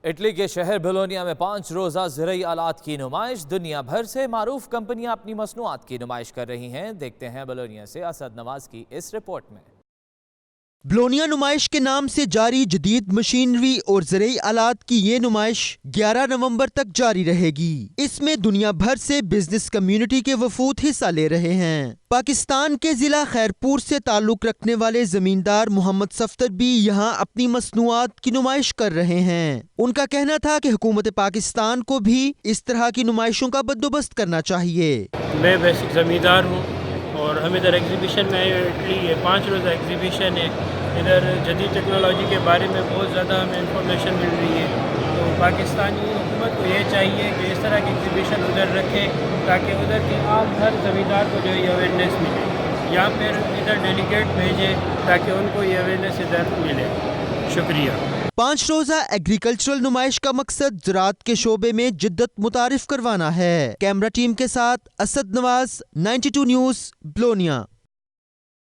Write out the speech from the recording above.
Italy کے شہر Bologna میں 5 روزہ زرعی آلات کی نمائش۔ دنیا بھر سے معروف کمپنیاں اپنی مصنوعات کی نمائش کر رہی ہیں۔ دیکھتے ہیں بولونیا سے اسد نواز کی اس رپورٹ میں۔ بولونیا نمائش کے نام سے جاری جدید مشینری اور زرعی آلات کی یہ نمائش 11 نومبر تک جاری رہے گی۔ اس میں دنیا بھر سے بزنس کمیونٹی کے وفود حصہ لے رہے ہیں۔ پاکستان کے ضلع خیرپور سے تعلق رکھنے والے زمیندار محمد صفتر بھی یہاں اپنی مصنوعات کی نمائش کر رہے ہیں۔ ان کا کہنا تھا کہ حکومت پاکستان کو بھی اس طرح کی نمائشوں کا بندوبست کرنا چاہیے۔ میں بیسک زمیندار ہوں اور ہم ادھر ایگزیبیشن میں آئے اٹلی یہ 5 روزہ ایگزیبیشن ہے۔ ادھر جدید ٹیکنالوجی کے بارے میں بہت زیادہ ہمیں انفارمیشن مل رہی ہے، تو پاکستانی حکومت کو یہ چاہیے کہ اس طرح کی ایگزیبیشن ادھر رکھے تاکہ ادھر کے عام ہر زمیندار کو جو ہے یہ اویئرنیس ملے، یا پھر ادھر ڈیلیگیٹ بھیجے تاکہ ان کو یہ اویئرنیس ادھر ملے۔ شکریہ۔ 5 روزہ ایگریکلچرل نمائش کا مقصد زراعت کے شعبے میں جدت متعارف کروانا ہے۔ کیمرہ ٹیم کے ساتھ اسد نواز، 92 نیوز، بولونیا۔